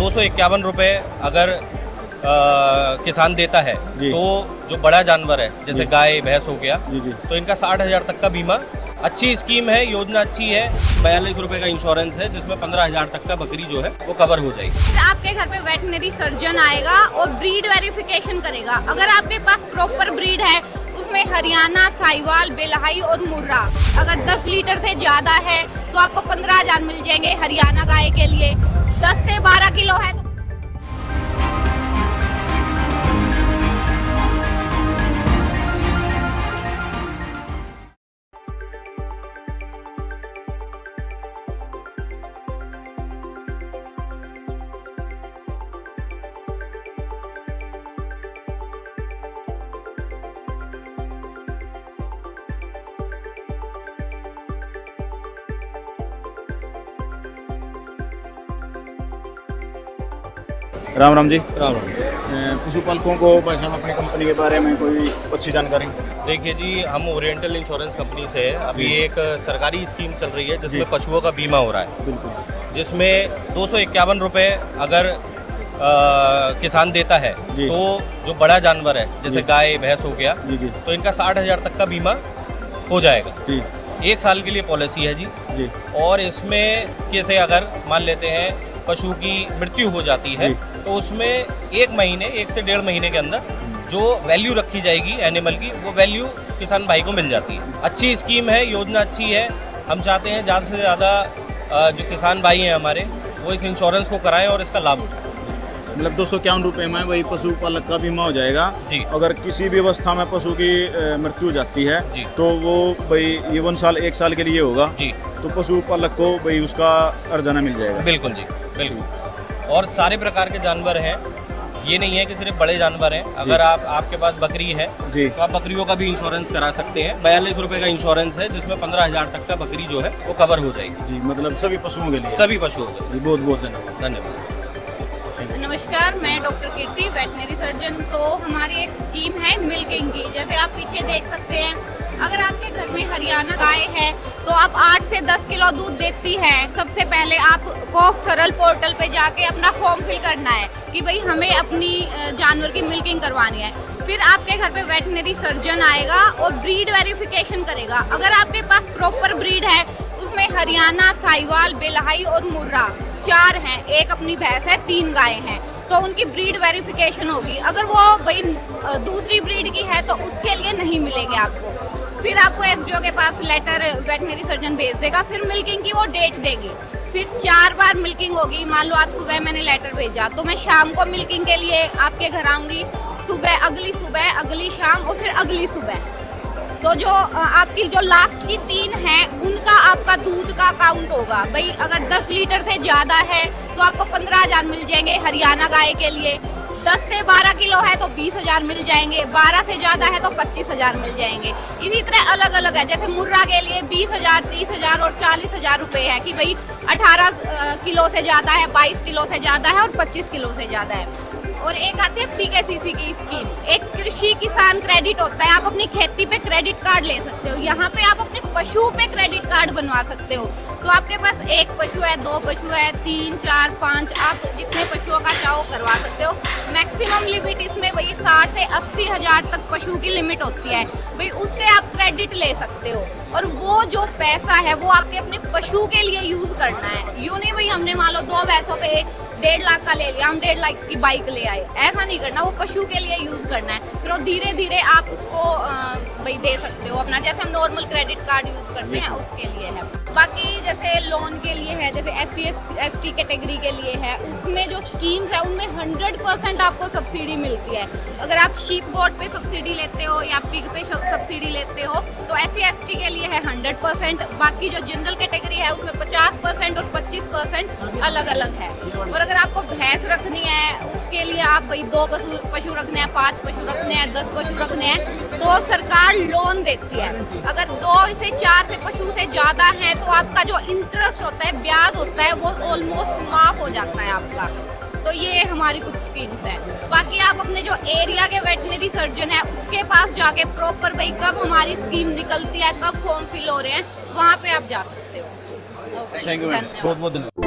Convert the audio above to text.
₹251 अगर किसान देता है तो जो बड़ा जानवर है जैसे गाय भैंस हो गया तो इनका 60,000 तक का बीमा। अच्छी स्कीम है, योजना अच्छी है। ₹42 का इंश्योरेंस है जिसमें 15,000 तक का बकरी जो है वो कवर हो जाएगी। आपके घर पे वेटनरी सर्जन आएगा और ब्रीड वेरिफिकेशन करेगा। अगर आपके पास प्रॉपर ब्रीड है, उसमें हरियाणा, साहिवाल, बेलहाई और मुर्रा, अगर 10 लीटर से ज्यादा है तो आपको 15,000 मिल जाएंगे हरियाणा गाय के लिए। 10 से 12 किलो है तो राम राम जी। राम। पशुपालकों को भाई साहब अपनी कंपनी के बारे में कोई अच्छी जानकारी? देखिए जी, हम ओरिएंटल इंश्योरेंस कंपनी से है। अभी एक सरकारी स्कीम चल रही है जिसमें पशुओं का बीमा हो रहा है। बिल्कुल। जिसमें ₹251 अगर किसान देता है तो जो बड़ा जानवर है जैसे गाय भैंस हो गया तो इनका 60,000 तक का बीमा हो जाएगा। 1 साल के लिए पॉलिसी है जी। और इसमें कैसे अगर मान लेते हैं पशु की मृत्यु हो जाती है तो उसमें 1 से 1.5 महीने के अंदर जो वैल्यू रखी जाएगी एनिमल की, वो वैल्यू किसान भाई को मिल जाती है। अच्छी स्कीम है, योजना अच्छी है। हम चाहते हैं ज़्यादा से ज़्यादा जो किसान भाई हैं हमारे वो इस इंश्योरेंस को कराएं और इसका लाभ उठाएं। मतलब ₹251 में वही पशुपालक का बीमा हो जाएगा जी। अगर किसी भी अवस्था में पशु की मृत्यु हो जाती है जी तो वो भाई ये 1 साल के लिए होगा जी। तो पशुपालक को भाई उसका अर्जाना मिल जाएगा। बिल्कुल जी, बिल्कुल। और सारे प्रकार के जानवर हैं, ये नहीं है कि सिर्फ बड़े जानवर हैं। अगर आपके पास बकरी है तो आप बकरियों का भी इंश्योरेंस करा सकते हैं। ₹42 का इंश्योरेंस है जिसमें 15,000 तक का बकरी जो है वो कवर हो जाएगी जी। मतलब सभी पशुओं के लिए? सभी पशुओं के लिए। बहुत बहुत धन्यवाद। नमस्कार, मैं डॉक्टर कीर्ति, वेटनरी सर्जन। तो हमारी एक स्कीम है मिल्किंग की। जैसे आप पीछे देख सकते हैं, अगर आपके घर में हरियाणा गाय है तो आप 8 से 10 किलो दूध देती है। सबसे पहले आपको सरल पोर्टल पे जाके अपना फॉर्म फिल करना है कि भाई हमें अपनी जानवर की मिल्किंग करवानी है। फिर आपके घर पे वेटनरी सर्जन आएगा और ब्रीड वेरिफिकेशन करेगा। अगर आपके पास प्रॉपर ब्रीड है, उसमें हरियाणा, साहिवाल, बेलहाई और मुर्रा 4 हैं, एक अपनी भैंस है, 3 गाय हैं, तो उनकी ब्रीड वेरिफिकेशन होगी। अगर वो भाई दूसरी ब्रीड की है तो उसके लिए नहीं मिलेंगे आपको। फिर आपको एसडीओ के पास लेटर वेटनरी सर्जन भेज देगा। फिर मिल्किंग की वो डेट देगी। फिर 4 बार मिल्किंग होगी। मान लो आप सुबह मैंने लेटर भेजा तो मैं शाम को मिल्किंग के लिए आपके घर आऊँगी। सुबह, अगली शाम और फिर अगली सुबह। तो जो आपकी जो लास्ट की 3 हैं उनका आपका दूध का काउंट होगा। भाई अगर 10 लीटर से ज़्यादा है तो आपको 15,000 मिल जाएंगे हरियाणा गाय के लिए। 10 से 12 किलो है तो 20,000 मिल जाएंगे। 12 से ज़्यादा है तो 25,000 मिल जाएंगे। इसी तरह अलग अलग है। जैसे मुर्रा के लिए 20,000, 30,000 और 40,000 रुपये है कि भाई 18 किलो से ज़्यादा है, 22 किलो से ज़्यादा है और 25 किलो से ज़्यादा है। और एक आती है PKCC की स्कीम। एक कृषि किसान क्रेडिट होता है। आप अपनी खेती पे क्रेडिट कार्ड ले सकते हो। यहाँ पे आप अपने पशु पे क्रेडिट कार्ड बनवा सकते हो। तो आपके पास 1 पशु है, 2 पशु है, 3, 4, 5, आप जितने पशुओं का चाहो करवा सकते हो। मैक्सिमम लिमिट इसमें वही 60 से 80 हज़ार तक पशु की लिमिट होती है। भाई उसके आप क्रेडिट ले सकते हो और वो जो पैसा है वो आपके अपने पशु के लिए यूज करना है। यूँ नहीं भाई हमने मान लो 2 भैंसों पे 1.5 लाख का ले लिया, हम 1.5 लाख की बाइक ले आए, ऐसा नहीं करना। वो पशु के लिए यूज करना है। फिर वो धीरे धीरे आप उसको भाई दे सकते हो अपना, जैसे हम नॉर्मल क्रेडिट कार्ड यूज करते हैं उसके लिए है। बाकी जैसे लोन के लिए है, जैसे SC/ST कैटेगरी के लिए है, उसमें जो स्कीम्स है उनमें 100% आपको सब्सिडी मिलती है। अगर आप शीप गोट पे सब्सिडी लेते हो या पिग पे सब्सिडी लेते हो तो SC/ST के लिए है 100%। बाकी जो जनरल कैटेगरी है उसमें 50% और 25% अलग अलग है। और अगर आपको भैंस रखनी है उसके लिए आप भाई 2 पशु रखने हैं, 5 पशु रखने हैं, 10 पशु रखने हैं तो सरकार लोन देती है। अगर 2 से 4 पशु से ज़्यादा है तो आपका जो इंटरेस्ट होता है, ब्याज होता है, वो ऑलमोस्ट माफ हो जाता है आपका। तो ये हमारी कुछ स्कीम्स हैं। बाकी आप अपने जो एरिया के वेटनरी सर्जन है उसके पास जाके प्रॉपर भाई कब हमारी स्कीम निकलती है, कब फॉर्म फिल हो रहे हैं, वहाँ पे आप जा सकते हो। थैंक यू, बहुत बहुत धन्यवाद।